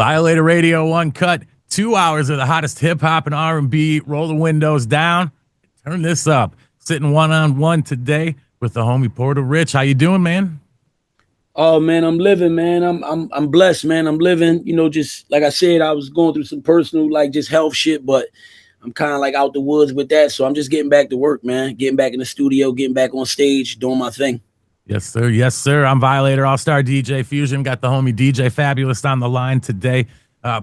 Violator Radio Uncut. 2 hours of the hottest hip hop and R&B. Roll the windows down. Turn this up. Sitting one-on-one today with the homie Porta Rich. How you doing, man? Oh man, I'm living, man. I'm blessed, man. I'm living. You know, just like I said, I was going through some personal, like just health shit, but I'm kind of like out the woods with that. So I'm just getting back to work, man. Getting back in the studio, getting back on stage, doing my thing. Yes, sir. Yes, sir. I'm Violator All-Star DJ Fusion. Got the homie DJ Fabulous on the line today.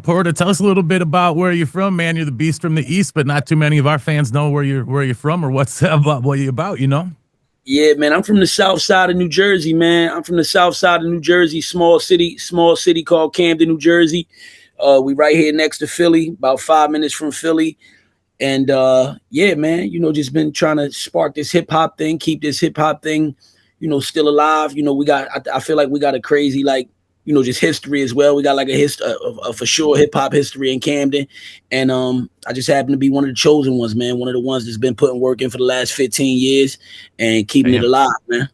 Porta, tell us a little bit about where you're from, man. You're the beast from the East, but not too many of our fans know where you're from or what's about what you're about, you know? Yeah, man. I'm from the south side of New Jersey, man. I'm from the south side of New Jersey, small city called Camden, New Jersey. We right here next to Philly, about 5 minutes from Philly. And yeah, man, you know, just been trying to spark this hip hop thing, keep this hip hop thing, you know, still alive. You know, I feel like we got a crazy, like, you know, just history as well. We got like a for sure hip hop history in Camden. And I just happen to be one of the chosen ones, man. One of the ones that's been putting work in for the last 15 years and keeping it alive, man.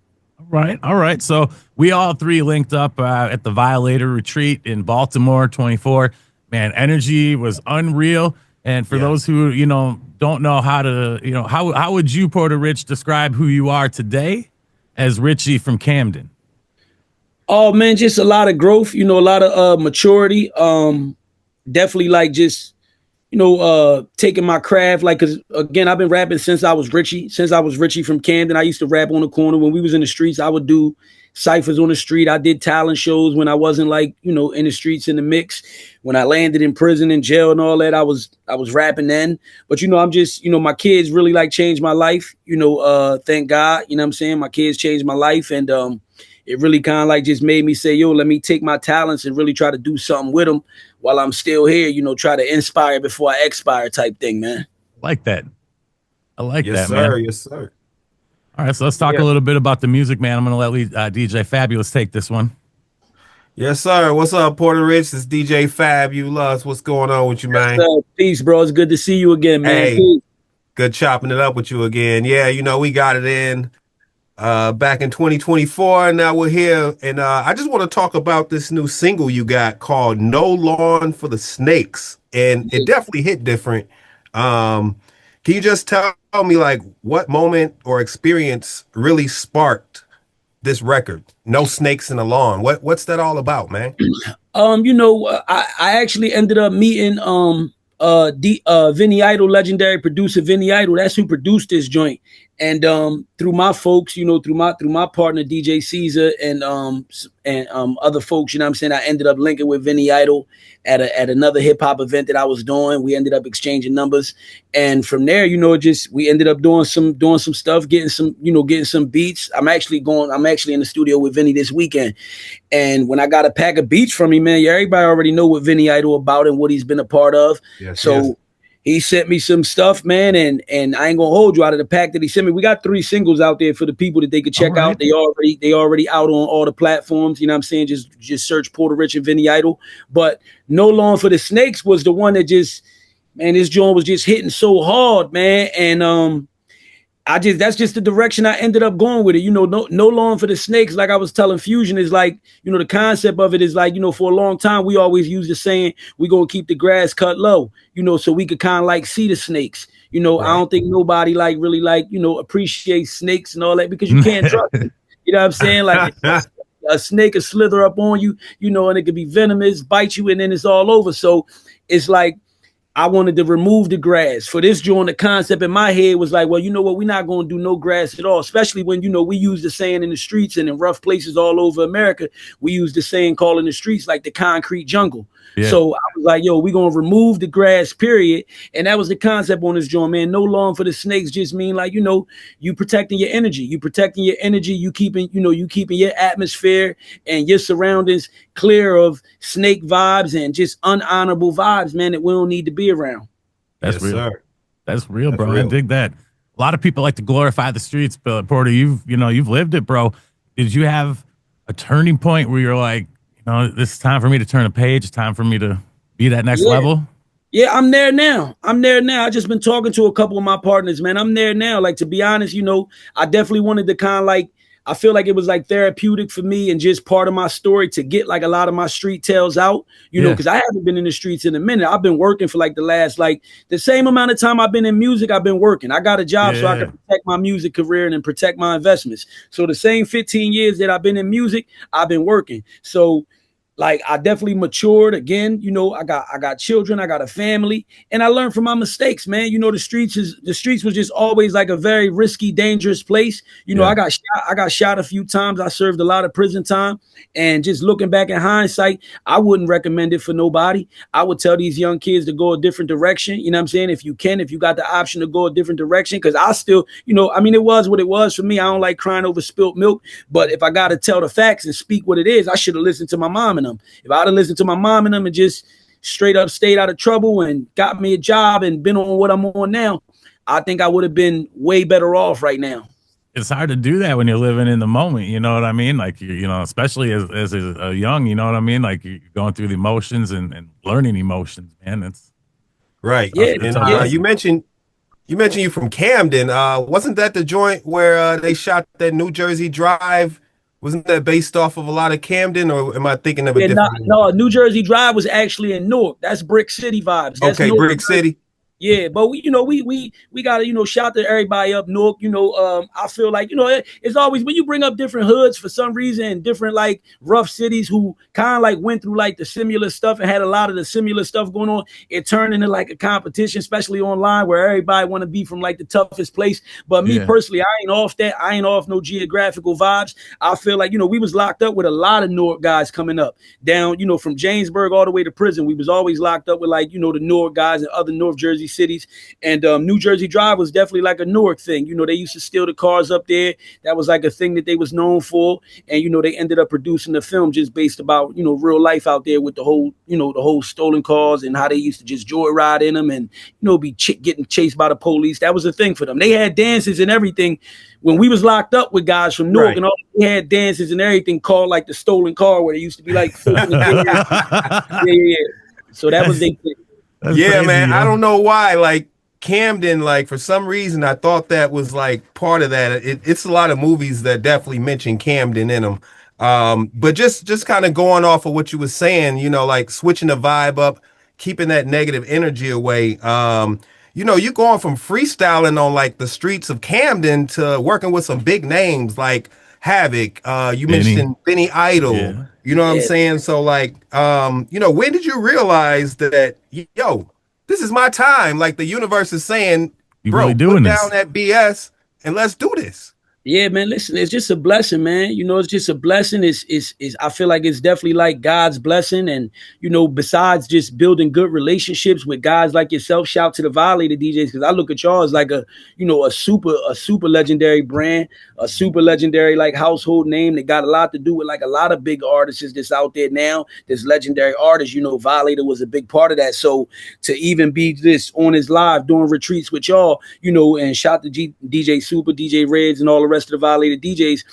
All right. So we all three linked up at the Violator retreat in Baltimore 24. Man, energy was unreal. And for those who, you know, don't know how to, you know, how would you, Porta Rich, describe who you are today as Richie from Camden? Oh man, just a lot of growth, you know, a lot of maturity. Definitely like just, you know, taking my craft, like, cause again, I've been rapping since I was Richie from Camden. I used to rap on the corner when we was in the streets. I would do ciphers on the street. I did talent shows when I wasn't like, you know, in the streets in the mix. When I landed in prison and jail and all that, I was rapping then. But, you know, I'm just, you know, my kids really like changed my life, you know, thank God, you know what I'm saying? My kids changed my life. And, it really kind of like just made me say, yo, let me take my talents and really try to do something with them while I'm still here, you know, try to inspire before I expire type thing, man. I like that. I like yes, that, sir. man. Yes, sir. All right, so let's talk a little bit about the music, man. I'm going to let DJ Fabulous take this one. Yes, sir. What's up, Porta Rich? It's DJ Fabulous. What's going on with you, man? Peace, bro. It's good to see you again, man. Hey, Peace. good chopping it up with you again. Yeah, you know, we got it in back in 2024. Now we're here. And I just want to talk about this new single you got called No Lawn for the Snakes. And it definitely hit different. Can you just tell me, like, what moment or experience really sparked this record? No snakes in the lawn. What's that all about, man? You know, I actually ended up meeting Benny Idol, legendary producer Benny Idol. That's who produced this joint. And through my folks, you know, through my partner DJ Caesar and other folks, you know what I'm saying, I ended up linking with Benny Idol at another hip hop event that I was doing. We ended up exchanging numbers, and from there, you know, just we ended up doing some stuff, getting some beats. I'm actually in the studio with Benny this weekend, and when I got a pack of beats from him, man, yeah, everybody already know what Benny Idol about and what he's been a part of. Yes, so. Yes. He sent me some stuff, man, and I ain't gonna hold you. Out of the pack that he sent me, we got 3 singles out there for the people that they could check out. They already out on all the platforms. You know what I'm saying? Just search Porta Rich and Benny Idol. But No Lawn for the Snakes was the one that just, man, this joint was just hitting so hard, man. And that's just the direction I ended up going with it. You know, no lawn for the snakes. Like I was telling Fusion, is like, you know, the concept of it is like, you know, for a long time, we always use the saying, we're going to keep the grass cut low, you know, so we could kind of like see the snakes. You know, right. I don't think nobody like really like, you know, appreciates snakes and all that because you can't trust them. You know what I'm saying? Like a snake will slither up on you, you know, and it could be venomous, bite you, and then it's all over. So it's like, I wanted to remove the grass. For this joint, the concept in my head was like, well, you know what? We're not going to do no grass at all, especially when, you know, we use the saying in the streets and in rough places all over America. We use the saying calling the streets like the concrete jungle. Yeah. So I was like, yo, we're going to remove the grass, period. And that was the concept on this joint, man. No lawn for the snakes just mean like, you know, you protecting your energy. You protecting your energy. You keeping your atmosphere and your surroundings clear of snake vibes and just unhonorable vibes, man, that we don't need to be around. That's real. Sir. That's real, bro. Real. I dig that. A lot of people like to glorify the streets, but Porta, you've lived it, bro. Did you have a turning point where you're like, no, this is time for me to turn a page. It's time for me to be that next level. Yeah, I'm there now. I just been talking to a couple of my partners, man. I'm there now. Like, to be honest, you know, I definitely wanted to kind of like, I feel like it was like therapeutic for me and just part of my story to get like a lot of my street tales out, you know, because I haven't been in the streets in a minute. I've been working for like the last, like the same amount of time I've been in music, I've been working. I got a job so I can protect my music career and then protect my investments. So the same 15 years that I've been in music, I've been working. So like I definitely matured again. You know, I got children, I got a family, and I learned from my mistakes, man. You know, the streets was just always like a very risky, dangerous place. You know, I got shot a few times. I served a lot of prison time, and just looking back in hindsight, I wouldn't recommend it for nobody. I would tell these young kids to go a different direction. You know what I'm saying? If you got the option to go a different direction, because I still, you know, I mean, it was what it was for me. I don't like crying over spilt milk, but if I got to tell the facts and speak what it is, I should have listened to my mom and them. If I'd have listened to my mom and them and just straight up stayed out of trouble and got me a job and been on what I'm on now, I think I would have been way better off right now. It's hard to do that when you're living in the moment. You know what I mean? Like, you know, especially as a young, you know what I mean? Like you're going through the emotions and learning emotions, man. It's right. Yeah. And you mentioned you from Camden. Wasn't that the joint where they shot that New Jersey Drive? Wasn't that based off of a lot of Camden, or am I thinking of a different? No, New Jersey Drive was actually in Newark. That's Brick City vibes. That's okay, Newark, Brick City. Yeah, but we gotta, you know, shout to everybody up Newark. You know, I feel like, you know, it's always when you bring up different hoods for some reason and different like rough cities who kind of like went through like the similar stuff and had a lot of the similar stuff going on, it turned into like a competition, especially online where everybody want to be from like the toughest place. But me personally, I ain't off that. I ain't off no geographical vibes. I feel like, you know, we was locked up with a lot of Newark guys coming up down, you know, from Jamesburg all the way to prison. We was always locked up with like, you know, the Newark guys and other North Jersey cities. And New Jersey Drive was definitely like a Newark thing. You know, they used to steal the cars up there. That was like a thing that they was known for. And, you know, they ended up producing the film just based about, you know, real life out there with the whole, you know, the whole stolen cars and how they used to just joyride in them and, you know, be getting chased by the police. That was a thing for them. They had dances and everything. When we was locked up with guys from Newark and all, they had dances and everything called like the stolen car, where they used to be like, So that was their thing. That's crazy, man. I don't know why. Like Camden, like for some reason, I thought that was like part of that. It's a lot of movies that definitely mention Camden in them. But just kind of going off of what you were saying, you know, like switching the vibe up, keeping that negative energy away. You know, you going from freestyling on like the streets of Camden to working with some big names like Havoc. You mentioned Benny Idol. Yeah. You know what I'm saying? So like, you know, when did you realize that, yo, this is my time? Like the universe is saying, bro, really put down that BS and let's do this. Yeah, man, listen, it's just a blessing, man. You know, it's just a blessing. I feel like it's definitely like God's blessing. And, you know, besides just building good relationships with guys like yourself, shout to the Violator DJs, because I look at y'all as like a, you know, a super legendary brand, a super legendary like household name that got a lot to do with like a lot of big artists that's out there now. This legendary artist, you know, Violator was a big part of that. So to even be this on his live doing retreats with y'all, you know, and shout to DJ Super, DJ Reds, and all the rest of the Violator DJs,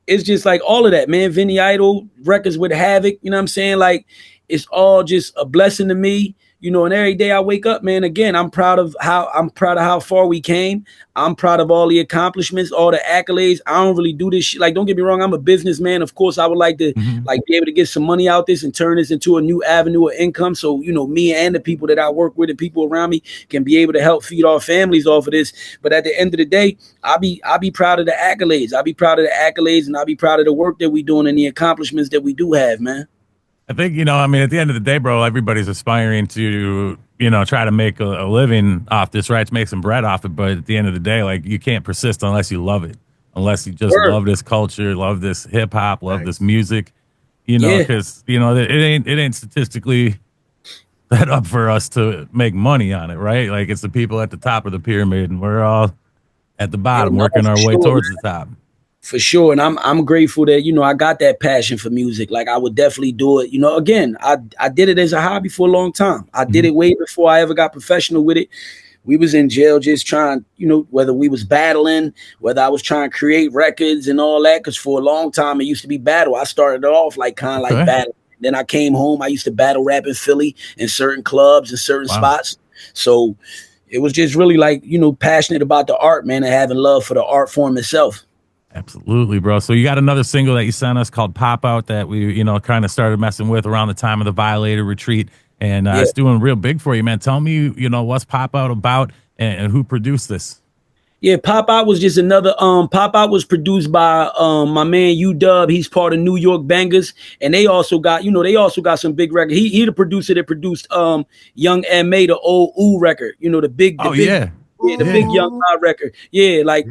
it's just like all of that, man. Benny Idol records with Havoc, you know what I'm saying? Like it's all just a blessing to me, you know, and every day I wake up, man, again, I'm proud of how far we came. I'm proud of all the accomplishments, all the accolades. I don't really do this shit. Like, don't get me wrong, I'm a businessman. Of course, I would like to like be able to get some money out this and turn this into a new avenue of income. So, you know, me and the people that I work with and people around me can be able to help feed our families off of this. But at the end of the day, I'll be proud of the accolades. I'll be proud of the accolades, and I'll be proud of the work that we're doing and the accomplishments that we do have, man. I think, you know, I mean, at the end of the day, bro, everybody's aspiring to, you know, try to make a living off this, right? To make some bread off it. But at the end of the day, like, you can't persist unless you love it, unless you just love this culture, love this hip hop, love this music, you know, because, you know, it ain't statistically set up for us to make money on it, right? Like, it's the people at the top of the pyramid, and we're all at the bottom working our way towards the top. For sure. And I'm grateful that, you know, I got that passion for music. Like I would definitely do it. You know, again, I did it as a hobby for a long time. I did it way before I ever got professional with it. We was in jail just trying, you know, whether we was battling, whether I was trying to create records and all that. Because for a long time, it used to be battle. I started it off like kind of like battle. Then I came home. I used to battle rap in Philly in certain clubs and certain spots. So it was just really like, you know, passionate about the art, man, and having love for the art form itself. Absolutely, bro. So you got another single that you sent us called Pop Out that we, kind of started messing with around the time of the Violator retreat. And Yeah. it's doing real big for you, man. Tell me, what's Pop Out about and who produced this? Yeah, Pop Out was just another Pop Out was produced by my man UW. He's part of New York Bangers, and they also got, some big record. He the producer that produced Young M.A. the old Ooh record, the big the big Young Ma record. Yeah, like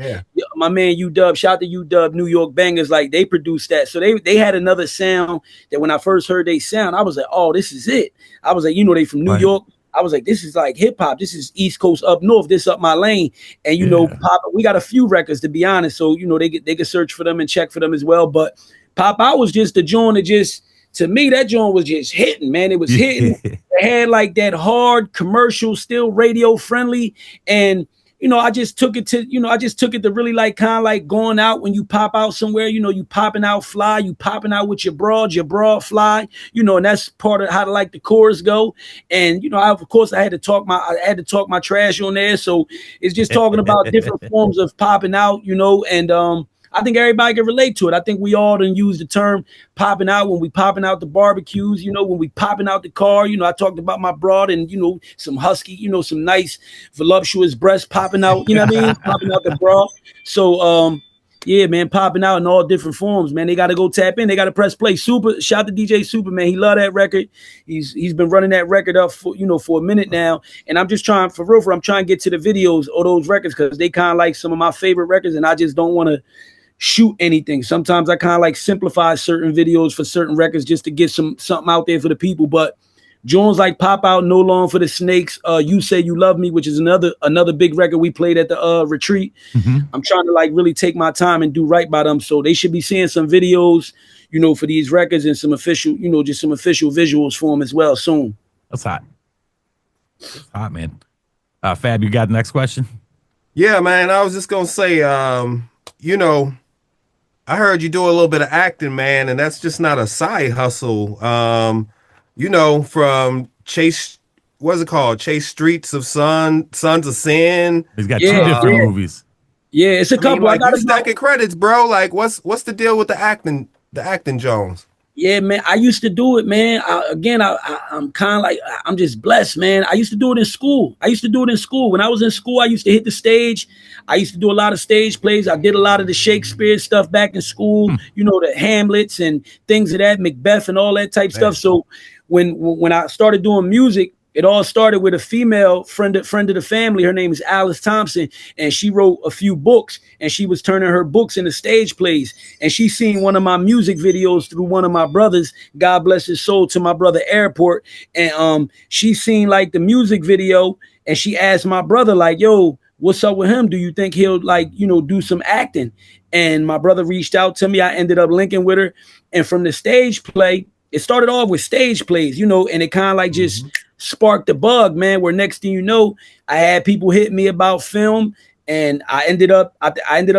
my man UW, shout out to UW New York Bangers, like they produced that. So they had another sound that when I first heard they sound, I was like, oh, this is it. I was like, they from New York. I was like, this is like hip hop. This is East Coast up north. This up my lane. And Pop, we got a few records to be honest. So they could search for them and check for them as well. But Pop Out was just the joint that just, to me, that joint was just hitting, man. It was hitting. It had like that hard commercial, still radio friendly, and I just took it to really like kind of like going out when you pop out somewhere, you popping out fly, you popping out with your broad fly, and that's part of how like the chorus go. And I had to talk my trash on there. So it's just talking about different forms of popping out, and I think everybody can relate to it. I think we all done use the term popping out when we popping out the barbecues, when we popping out the car. I talked about my broad and, some husky, some nice voluptuous breasts popping out, popping out the bra. So, yeah, man, popping out in all different forms, man. They got to go tap in. They got to press play. Super, shout to DJ Super, man. He love that record. He's been running that record up for, for a minute now. And I'm just trying, for real, I'm trying to get to the videos of those records because they kind of like some of my favorite records and I just don't want to shoot anything. Sometimes I kind of like simplify certain videos for certain records just to get something out there for the people. But Jones like Pop Out, No Long for the Snakes, You Say You Love Me, which is another big record we played at the retreat. I'm trying to like really take my time and do right by them. So they should be seeing some videos, for these records and some official, just some official visuals for them as well soon. That's hot. That's hot, man. Fab, you got the next question? Yeah, man. I was just gonna say, I heard you do a little bit of acting, man, and that's just not a side hustle. From Chase, what's it called? Chase Streets of Sons of Sin. He's got two different movies. Yeah, it's a couple. I got stacking credits, bro. Like, what's the deal with the acting Jones? Yeah, man, I used to do it, man. I'm kind of like, I'm just blessed, man. I used to do it in school. When I was in school, I used to hit the stage. I used to do a lot of stage plays. I did a lot of the Shakespeare stuff back in school, the Hamlets and things of that, Macbeth and all that type stuff. So when I started doing music, it all started with a female friend of the family. Her name is Alice Thompson, and she wrote a few books, and she was turning her books into stage plays. And she seen one of my music videos through one of my brothers, God bless his soul, to my brother Airport. And she seen like the music video, and she asked my brother like, yo, what's up with him? Do you think he'll like, do some acting? And my brother reached out to me. I ended up linking with her. And from the stage play, it started off with stage plays, and it kind of like just sparked the bug, man, where next thing you know, I had people hit me about film, and I ended up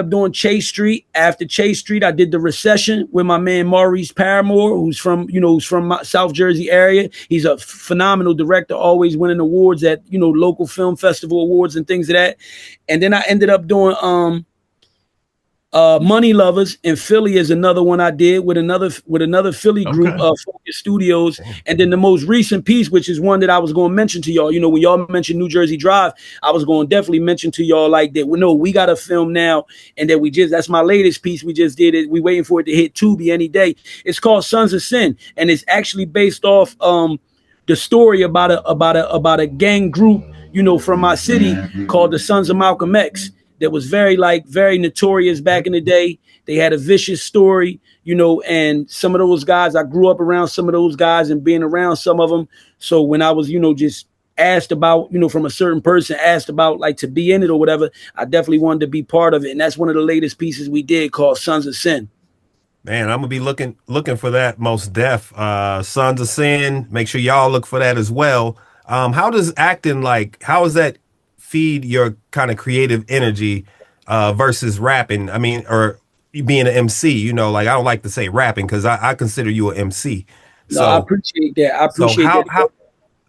doing Chase Street. After Chase Street, I did The Recession with my man Maurice Paramore, who's from my South Jersey area. He's a phenomenal director, always winning awards at local film festival awards and things of that. And then I ended up doing Money Lovers in Philly is another one I did with another Philly group, Focus Studios. And then the most recent piece, which is one that I was going to mention to y'all, when y'all mentioned New Jersey Drive, I was going to definitely mention to y'all like that. We got a film now, and that that's my latest piece. We just did it. We waiting for it to hit Tubi any day. It's called Sons of Sin, and it's actually based off the story about a gang group, from my city called the Sons of Malcolm X. That was very notorious back in the day. They had a vicious story, and some of those guys, I grew up around some of those guys and being around some of them. So when I was, just asked about, from a certain person, asked about like to be in it or whatever, I definitely wanted to be part of it. And that's one of the latest pieces we did called Sons of Sin. Man, I'm gonna be looking for that most def. Sons of Sin. Make sure y'all look for that as well. How does acting how is that feed your kind of creative energy versus rapping? I mean, or being an MC, I don't like to say rapping because I consider you an MC. No, I appreciate that. How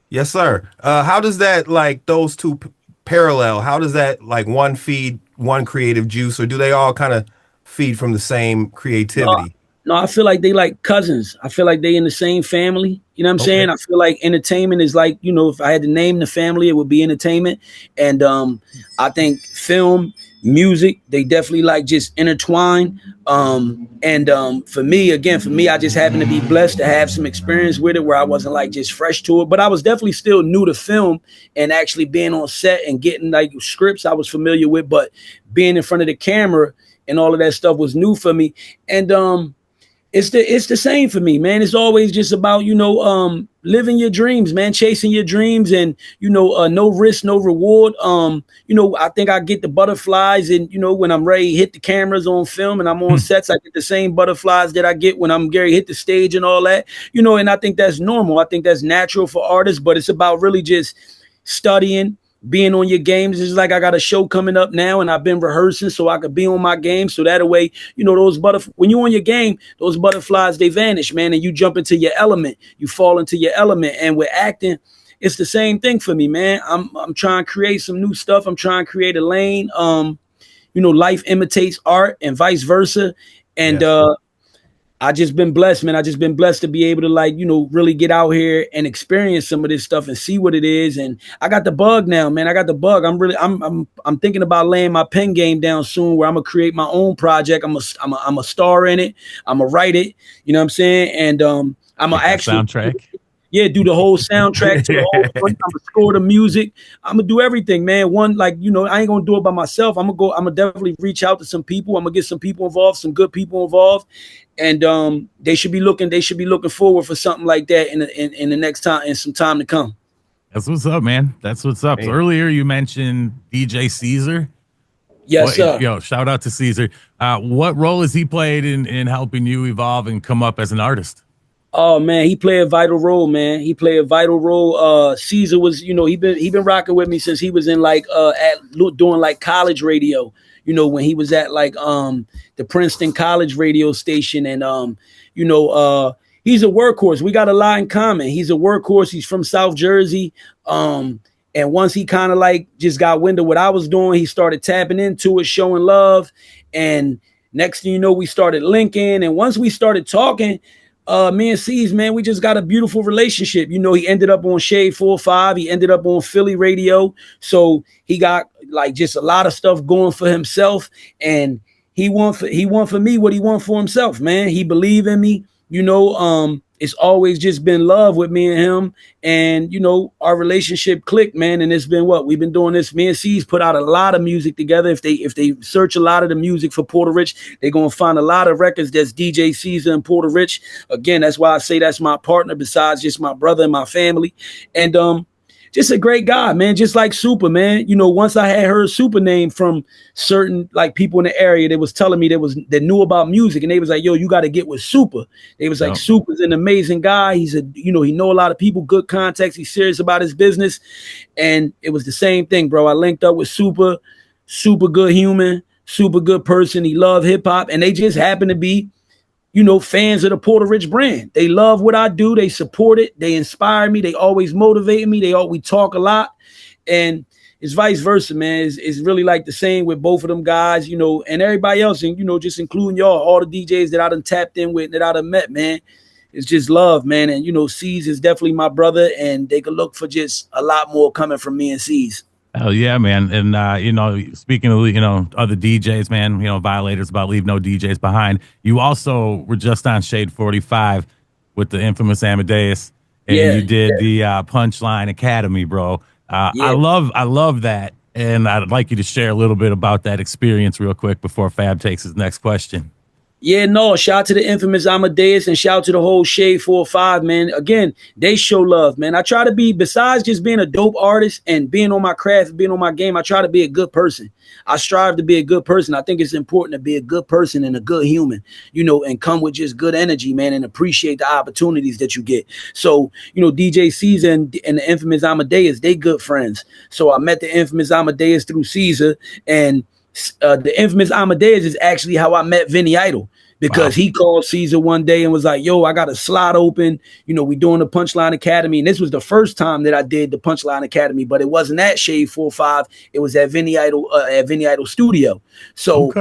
yes, sir. How does that those two parallel? How does that one feed one creative juice, or do they all kind of feed from the same creativity? No, I feel like they like cousins. I feel like they in the same family. You know what I'm saying? I feel like entertainment is like, you know, if I had to name the family, it would be entertainment. And I think film, music, they definitely like just intertwine. For me, I just happen to be blessed to have some experience with it where I wasn't like just fresh to it, but I was definitely still new to film and actually being on set and getting like scripts I was familiar with, but being in front of the camera and all of that stuff was new for me. And it's the same for me, man. It's always just about, you know, living your dreams, man, chasing your dreams, and, you know, no risk, no reward. You know, I think I get the butterflies, and, you know, when I'm ready to hit the cameras on film and I'm on sets, I get the same butterflies that I get when I'm Gary hit the stage and all that, you know, and I think that's normal. I think that's natural for artists, but it's about really just studying, being on your games. It's like I got a show coming up now and I've been rehearsing so I could be on my game. So that way, you know, when you're on your game, those butterflies, they vanish, man. And you jump into your element, you fall into your element. And with acting, it's the same thing for me, man. I'm trying to create some new stuff. I'm trying to create a lane. You know, life imitates art and vice versa. And, I just been blessed, man. I just been blessed to be able to, like, you know, really get out here and experience some of this stuff and see what it is. And I got the bug now, man. I got the bug. I'm thinking about laying my pen game down soon, where I'm gonna create my own project. I'm a star in it. I'm gonna write it. You know what I'm saying? And I'm gonna actually soundtrack. Yeah, do the whole soundtrack to the whole thing. I'm gonna score the music. I'm gonna do everything, man. One, like, you know, I ain't gonna do it by myself. I'm gonna definitely reach out to some people. I'm gonna get some people involved, some good people involved. And they should be looking forward for something like that in the next time, in some time to come. That's what's up, man. That's what's up. So earlier you mentioned DJ Caesar. Yes, sir. Yo, shout out to Caesar. What role has he played in helping you evolve and come up as an artist? Oh man, he played a vital role, man. He played a vital role. Caesar was, you know, he been rocking with me since he was in like doing like college radio. You know, when he was at like the Princeton College radio station, and you know, he's a workhorse. We got a lot in common. He's a workhorse. He's from South Jersey. And once he kind of like just got wind of what I was doing, he started tapping into it, showing love. And next thing you know, we started linking. And once we started talking, me and C's, man, we just got a beautiful relationship. You know, he ended up on Shade 4-5. He ended up on Philly radio. So he got like just a lot of stuff going for himself. And he want for me what he want for himself, man. He believed in me. You know, it's always just been love with me and him. And, you know, our relationship clicked, man. And it's been what we've been doing this. Me and C's put out a lot of music together. If they search a lot of the music for Porta Rich, they're going to find a lot of records that's DJ Caesar and Porta Rich. Again, that's why I say that's my partner besides just my brother and my family. And just a great guy, man. Just like Super, man. You know, once I had heard Super name from certain like people in the area that was telling me that knew about music, and they was like, yo, you got to get with Super. They was like, Super's an amazing guy. He's he know a lot of people, good contacts. He's serious about his business. And it was the same thing, bro. I linked up with Super good human, super good person. He loved hip hop, and they just happened to be, you know, fans of the Porta Rich brand. They love what I do. They support it. They inspire me. They always motivate me. We talk a lot, and it's vice versa, man. It's really like the same with both of them guys, you know, and everybody else, and, you know, just including y'all, all the DJs that I done tapped in with, that I done met, man. It's just love, man. And, you know, C's is definitely my brother, and they could look for just a lot more coming from me and C's. Hell yeah, man. And, you know, speaking of, you know, other DJs, man, you know, Violators about leave no DJs behind. You also were just on Shade 45 with the infamous Amadeus, and you did the Punchline Academy, bro. I love that. And I'd like you to share a little bit about that experience real quick before Fab takes his next question. Yeah, no, shout out to the infamous Amadeus, and shout out to the whole Shade 4-5, man. Again, they show love, man. I try to be, besides just being a dope artist and being on my craft, being on my game, I try to be a good person. I strive to be a good person. I think it's important to be a good person and a good human, you know, and come with just good energy, man, and appreciate the opportunities that you get. So, you know, DJ Caesar and the infamous Amadeus, they good friends. So I met the infamous Amadeus through Caesar, and the infamous Amadeus is actually how I met Benny Idol, because he called Caesar one day and was like, yo, I got a slot open. You know, we doing the Punchline Academy. And this was the first time that I did the Punchline Academy, but it wasn't at Shade 4-5. It was at Benny Idol studio. So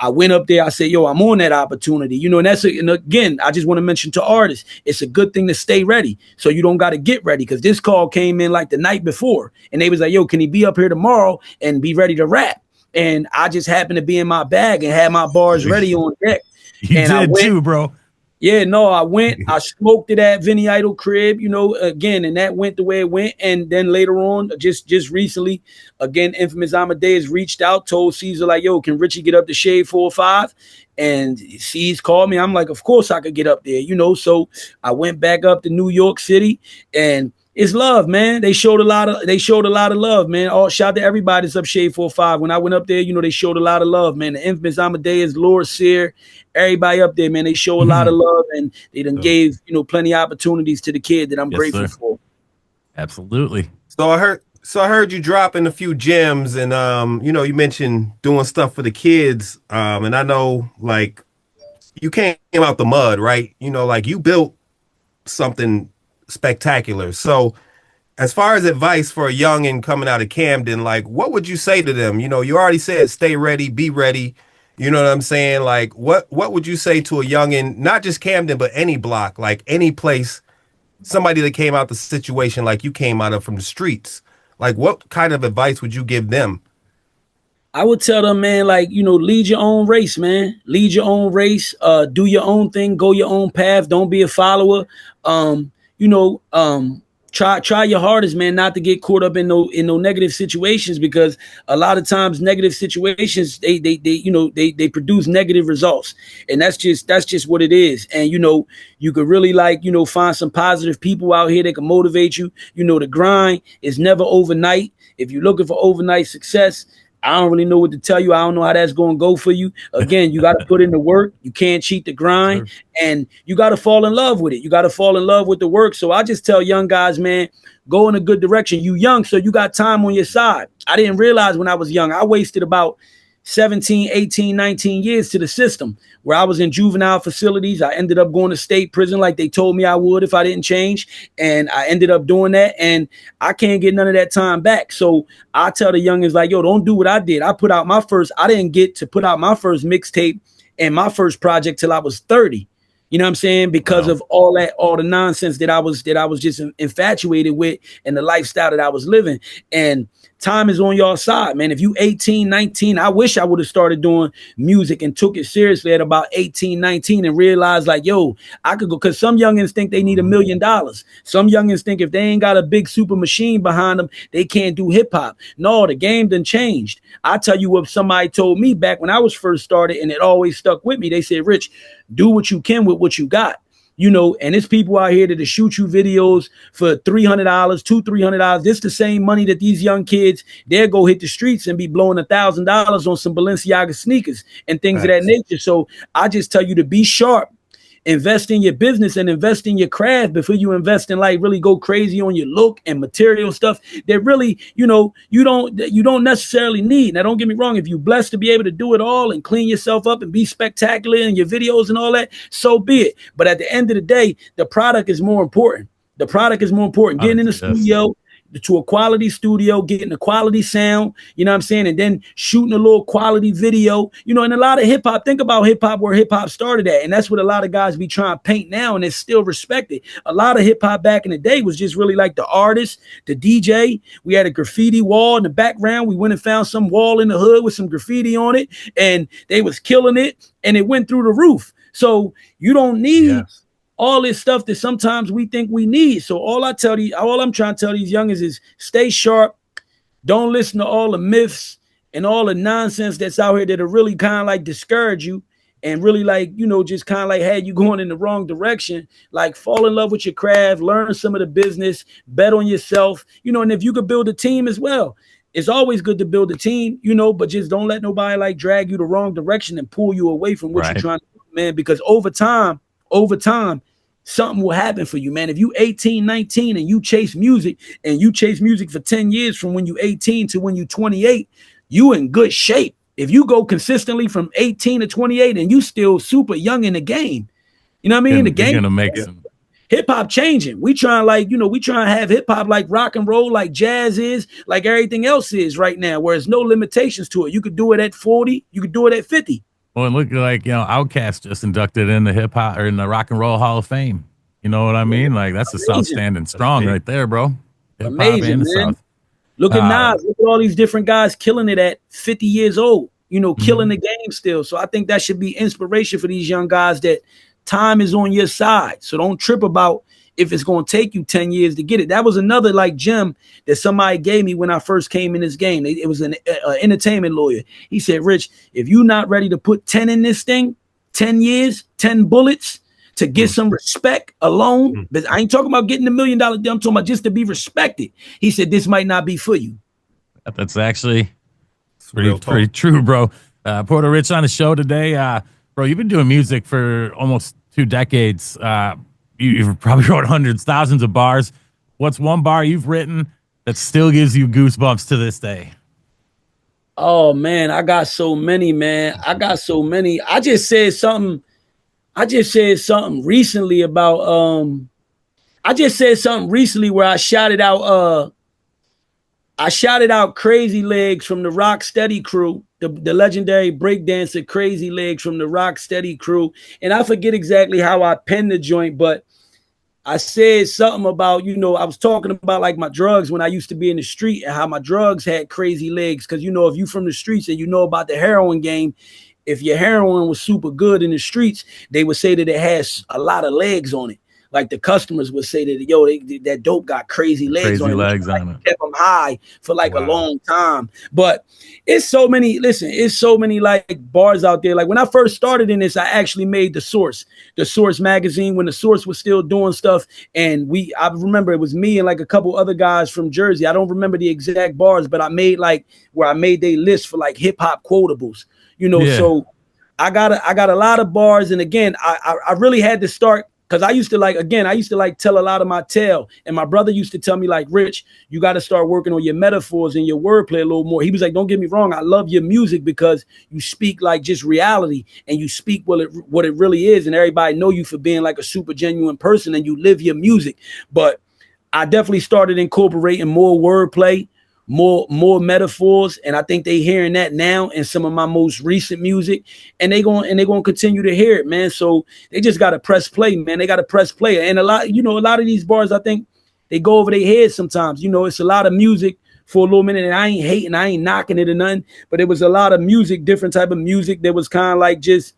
I went up there. I said, yo, I'm on that opportunity, you know, and and again, I just want to mention to artists, it's a good thing to stay ready. So you don't got to get ready, because this call came in like the night before and they was like, yo, can he be up here tomorrow and be ready to rap? And I just happened to be in my bag and had my bars ready on deck. You and did I went, too, bro. Yeah, no, I went, I smoked it at Benny Idol crib, you know, again, and that went the way it went. And then later on, just recently, again, Infamous Amadeus reached out, told Caesar, like, yo, can Richie get up to Shade 405? And C's called me. I'm like, of course I could get up there, you know. So I went back up to New York City, and it's love, man. They showed a lot of love, man. All shout to everybody that's up Shade 45. When I went up there, you know, they showed a lot of love, man. The Infamous Amadeus, Lord Sear, everybody up there, man. They show a lot of love, and they done gave, you know, plenty of opportunities to the kid that I'm grateful for. Absolutely. So I heard you dropping a few gems, and you know, you mentioned doing stuff for the kids. And I know, like, you came out the mud, right? You know, like, you built something spectacular. So as far as advice for a youngin' coming out of Camden, like, what would you say to them? You know, you already said stay ready, be ready. You know what I'm saying? Like, what would you say to a youngin', not just Camden, but any block, like any place, somebody that came out the situation like you came out of from the streets? Like, what kind of advice would you give them? I would tell them, man, like, you know, lead your own race, man. Lead your own race. Do your own thing. Go your own path. Don't be a follower. You know, try your hardest, man, not to get caught up in no negative situations, because a lot of times negative situations, they produce negative results, and that's just what it is. And you know, you could really, like, you know, find some positive people out here that can motivate you. You know, the grind is never overnight. If you're looking for overnight success, I don't really know what to tell you. I don't know how that's going to go for you. Again, you got to put in the work. You can't cheat the grind, and you got to fall in love with it. You got to fall in love with the work. So I just tell young guys, man, go in a good direction. You young, so you got time on your side. I didn't realize when I was young, I wasted about 17, 18, 19 years to the system, where I was in juvenile facilities. I ended up going to state prison like they told me I would if I didn't change. And I ended up doing that, and I can't get none of that time back. So I tell the youngins, like, yo, don't do what I did. I didn't get to put out my first mixtape and my first project till I was 30. You know what I'm saying? Because of all the nonsense that I was just infatuated with, and the lifestyle that I was living. And time is on your side, man. If you 18, 19, I wish I would have started doing music and took it seriously at about 18, 19 and realized, like, yo, I could go, because some youngins think they need $1 million. Some youngins think if they ain't got a big super machine behind them, they can't do hip hop. No, the game done changed. I tell you what somebody told me back when I was first started, and it always stuck with me. They said, Rich, do what you can with what you got. You know, and it's people out here that shoot you videos for $300, $200-$300. This the same money that these young kids, they'll go hit the streets and be blowing $1,000 on some Balenciaga sneakers and things of that nature. So I just tell you to be sharp, invest in your business and invest in your craft before you invest in, like, really go crazy on your look and material stuff that really, you know, you don't necessarily need. Now, don't get me wrong. If you're blessed to be able to do it all and clean yourself up and be spectacular in your videos and all that, so be it. But at the end of the day, the product is more important. The product is more important. Getting in the studio, to a quality studio, getting a quality sound, you know what I'm saying? And then shooting a little quality video, you know, and a lot of hip hop, think about hip hop, where hip hop started at. And that's what a lot of guys be trying to paint now, and it's still respected. A lot of hip hop back in the day was just really like the artist, the DJ. We had a graffiti wall in the background. We went and found some wall in the hood with some graffiti on it, and they was killing it, and it went through the roof. So you don't need all this stuff that sometimes we think we need. So all I'm trying to tell these youngins is stay sharp. Don't listen to all the myths and all the nonsense that's out here that'll really kind of like discourage you and really, like, you know, just kind of like had you going in the wrong direction. Like, fall in love with your craft, learn some of the business, bet on yourself, you know, and if you could build a team as well. It's always good to build a team, you know, but just don't let nobody like drag you the wrong direction and pull you away from what you're trying to do, man, because over time, something will happen for you, man. If you 18, 19 and you chase music for 10 years from when you 18 to when you 28, you in good shape. If you go consistently from 18 to 28 and you still super young in the game, you know what I mean? The game gonna make some hip hop changing. We trying to have hip hop like rock and roll, like jazz is, like everything else is right now, where there's no limitations to it. You could do it at 40, you could do it at 50. Well, it looked like, Outkast just inducted in the hip hop or in the Rock and Roll Hall of Fame. You know what I mean? Like, that's the South standing strong right there, bro. Hip hop Amazing, and the man. South. Look at Nas. Look at all these different guys killing it at 50 years old, killing the game still. So I think that should be inspiration for these young guys that time is on your side. So don't trip about if it's going to take you 10 years to get it. That was another like gem that somebody gave me when I first came in this game. It was an entertainment lawyer. He said, Rich, if you're not ready to put 10 in this thing, 10 years, 10 bullets to get some respect alone, but I ain't talking about getting $1 million deal. I'm talking about just to be respected. He said, this might not be for you. That's actually pretty true, bro. Porta Rich on the show today. Bro, you've been doing music for almost 2 decades. You've probably wrote hundreds, thousands of bars. What's one bar you've written that still gives you goosebumps to this day? Oh, man, I got so many, man. I just said something recently about where I shouted out Crazy Legs from the Rock Steady crew, the legendary breakdancer Crazy Legs from the Rock Steady crew. And I forget exactly how I penned the joint, but I said something about, I was talking about like my drugs when I used to be in the street and how my drugs had crazy legs. Cause if you from the streets and about the heroin game, if your heroin was super good in the streets, they would say that it has a lot of legs on it. Like the customers would say that, that dope got crazy legs on it. Kept them high for like a long time. But it's so many like bars out there. Like when I first started in this, I actually made The Source magazine when The Source was still doing stuff. And I remember it was me and like a couple other guys from Jersey. I don't remember the exact bars, but I made their list for like hip hop quotables, So I got a lot of bars. And again, I really had to start, because I used to tell a lot of my tale. And my brother used to tell me like, Rich, you got to start working on your metaphors and your wordplay a little more. He was like, don't get me wrong. I love your music because you speak like just reality and you speak what it really is. And everybody know you for being like a super genuine person and you live your music. But I definitely started incorporating more wordplay, more metaphors, and I think they hearing that now in some of my most recent music, and they going to continue to hear it, man. So they just got to press play, man. They got to press play, and a lot of these bars, I think they go over their heads sometimes. It's a lot of music for a little minute, and I ain't hating, I ain't knocking it or nothing, but it was a lot of music, different type of music that was kind of like just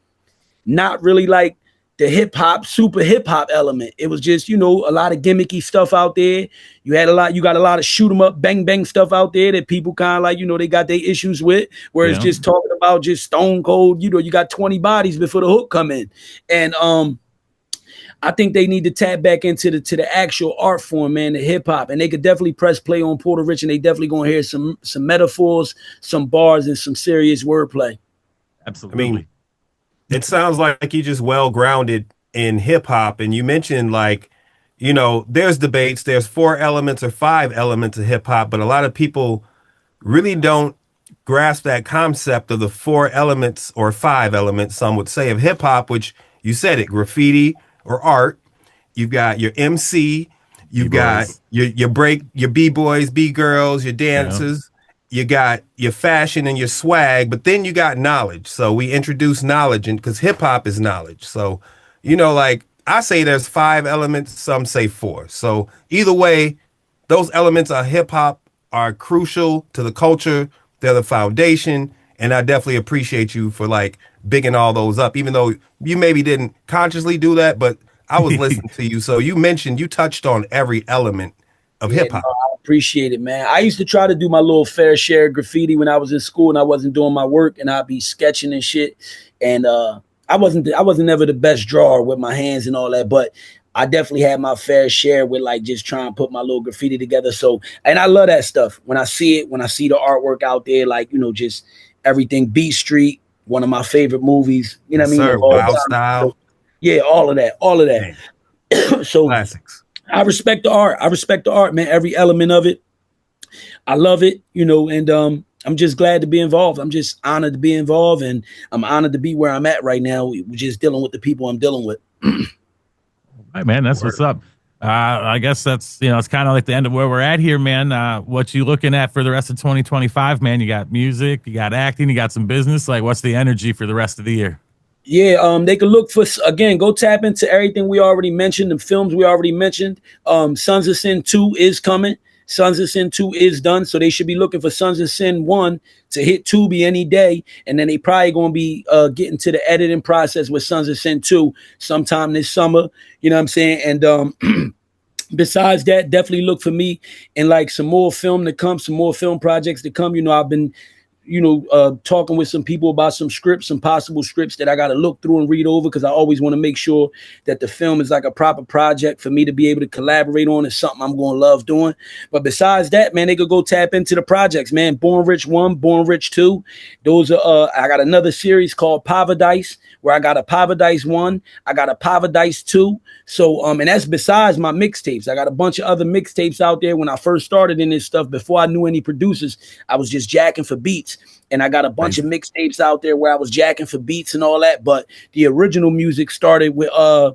not really like the super hip hop element. It was just, a lot of gimmicky stuff out there. You got a lot of shoot 'em up, bang, bang stuff out there that people kind of like, they got their issues with, where it's just talking about just stone cold, you got 20 bodies before the hook come in. And, I think they need to tap back into the actual art form, man, the hip hop, and they could definitely press play on Porta Rich, and they definitely gonna hear some metaphors, some bars, and some serious wordplay. Absolutely. I mean, it sounds like you're just well grounded in hip hop, and you mentioned like, there's debates. There's 4 elements or 5 elements of hip hop, but a lot of people really don't grasp that concept of the 4 elements or 5 elements, some would say, of hip hop, which you said it, graffiti or art. You've got your MC, you've got your B-boys, B-girls, your dancers. You got your fashion and your swag, but then you got knowledge. So we introduce knowledge, and because hip hop is knowledge. So, like I say there's 5 elements, some say 4. So either way, those elements of hip hop are crucial to the culture. They're the foundation. And I definitely appreciate you for like bigging all those up, even though you maybe didn't consciously do that, but I was listening to you. So you touched on every element of hip hop. No, I appreciate it, man. I used to try to do my little fair share of graffiti when I was in school and I wasn't doing my work, and I'd be sketching and shit. And I wasn't never the best drawer with my hands and all that, but I definitely had my fair share with like just trying to put my little graffiti together. So, and I love that stuff. When I see it, when I see the artwork out there, like, just everything. Beat Street, one of my favorite movies. You know what I mean? Sir, Wild Style. Yeah, all of that. So classics. I respect the art, man. Every element of it. I love it, and I'm just glad to be involved. I'm just honored to be involved, and I'm honored to be where I'm at right now. We're just dealing with the people I'm dealing with. All right, man. That's what's up. I guess that's, it's kind of like the end of where we're at here, man. What you looking at for the rest of 2025, man? You got music, you got acting, you got some business. Like, what's the energy for the rest of the year? Yeah, they could look for, again, go tap into everything we already mentioned, the films we already mentioned. Sons of Sin 2 is coming. Sons of Sin 2 is done, so they should be looking for Sons of Sin 1 to hit Tubi any day, and then they probably going to be getting to the editing process with Sons of Sin 2 sometime this summer, you know what I'm saying? And besides that, definitely look for me and like some more film to come, some more film projects to come. I've been talking with some people about some scripts, some possible scripts that I got to look through and read over, because I always want to make sure that the film is like a proper project for me to be able to collaborate on. It's something I'm going to love doing. But besides that, man, they could go tap into the projects, man. Born Rich 1, Born Rich 2. Those are, I got another series called Paradise, where I got a Paradise 1, I got a Paradise 2. So, and that's besides my mixtapes. I got a bunch of other mixtapes out there. When I first started in this stuff, before I knew any producers, I was just jacking for beats. And I got a bunch of mixtapes out there where I was jacking for beats and all that. But the original music started with a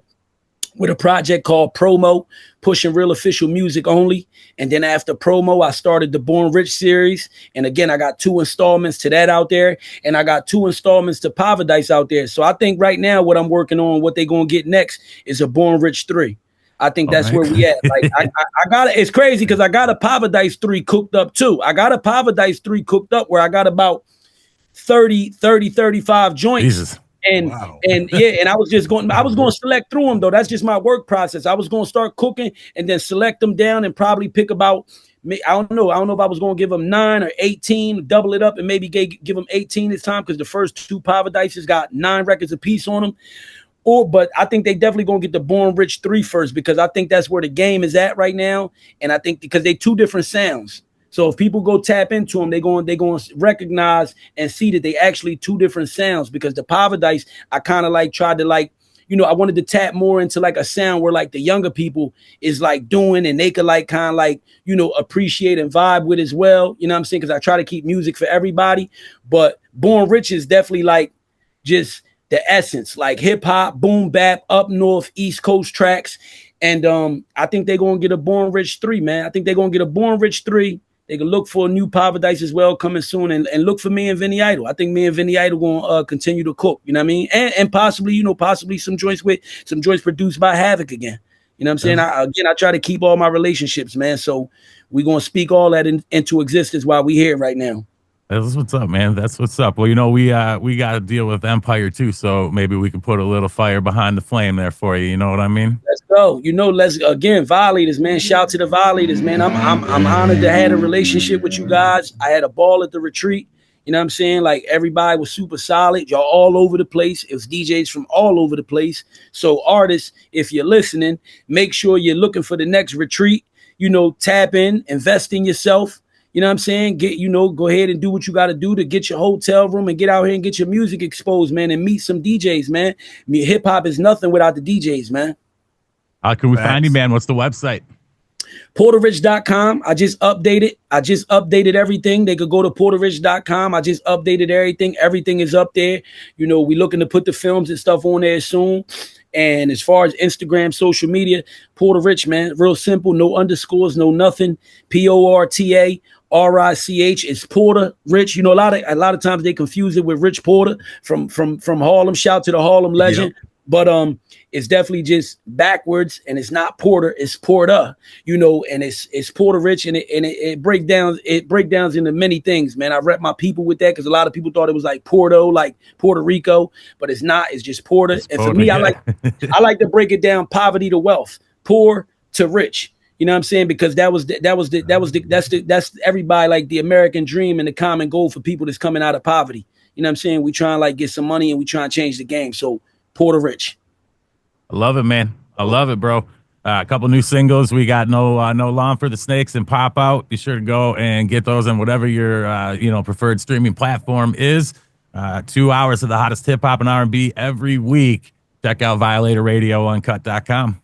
project called Promo, pushing real official music only. And then after Promo, I started the Born Rich series. And again, I got 2 installments to that out there. And I got 2 installments to Paradise out there. So I think right now what I'm working on, what they're going to get next, is a Born Rich 3. I think that's where we at. Like I got it. It's crazy because I got a Paradise 3 cooked up too. I got a Paradise 3 cooked up where I got about 35 joints. Jesus. And I was going to select through them though. That's just my work process. I was going to start cooking and then select them down and probably pick about, I don't know if I was going to give them 9 or 18, double it up and maybe give them 18 this time, because the first 2 Paradises got 9 records apiece on them. But I think they definitely gonna get the Born Rich 3 first, because I think that's where the game is at right now. And I think because they 2 different sounds. So if people go tap into them, they're going to recognize and see that they actually 2 different sounds. Because the Paradise, I kind of like tried to like, I wanted to tap more into like a sound where like the younger people is like doing, and they could like kind of like, appreciate and vibe with as well. You know what I'm saying? Because I try to keep music for everybody. But Born Rich is definitely like just the essence, like hip hop, boom bap, up north, East Coast tracks. And I think they're going to get a Born Rich 3, man. I think they're going to get a Born Rich 3. They can look for a new Paradise as well coming soon, and look for me and Benny Idol. I think me and Benny Idol going to continue to cook, you know what I mean? And possibly, possibly some joints produced by Havoc again. You know what I'm saying? I try to keep all my relationships, man. So we're going to speak all that into existence while we here right now. That's what's up, man. That's what's up. Well, we got to deal with Empire too, so maybe we can put a little fire behind the flame there for you. You know what I mean? Let's go. Let's again, Violators, man. Shout to the Violators, man. I'm honored to have a relationship with you guys. I had a ball at the retreat. You know what I'm saying? Like everybody was super solid. Y'all all over the place. It was DJs from all over the place. So artists, if you're listening, make sure you're looking for the next retreat. Tap in, invest in yourself. You know what I'm saying? Go ahead and do what you got to do to get your hotel room and get out here and get your music exposed, man, and meet some DJs, man. Hip hop is nothing without the DJs, man. How can we find you, man? What's the website? PortaRich.com. I just updated everything. They could go to PortaRich.com. I just updated everything. Everything is up there. We looking to put the films and stuff on there soon. And as far as Instagram, social media, Porta Rich, man, real simple. No underscores, no nothing. PortaRich. It's Porta Rich. A lot of times they confuse it with Rich Porter from Harlem. Shout to the Harlem legend. Yep. But it's definitely just backwards, and it's not Porter, it's Porta, and it's Porta Rich, and it breakdowns into many things, man. I rep my people with that, because a lot of people thought it was like Porto, like Puerto Rico, but it's not. It's just Porta. And for me, yeah. I like to break it down: poverty to wealth, poor to rich. You know what I'm saying? Because that's everybody, like the American dream and the common goal for people that's coming out of poverty. You know what I'm saying? We try and like get some money, and we try and change the game. So Porta Rich. I love it, man. I love it, bro. A couple new singles. We got No Lawn for the Snakes and Pop Out. Be sure to go and get those on whatever your preferred streaming platform is. 2 hours of the hottest hip hop and R&B every week. Check out Violator Radio Unkut.com.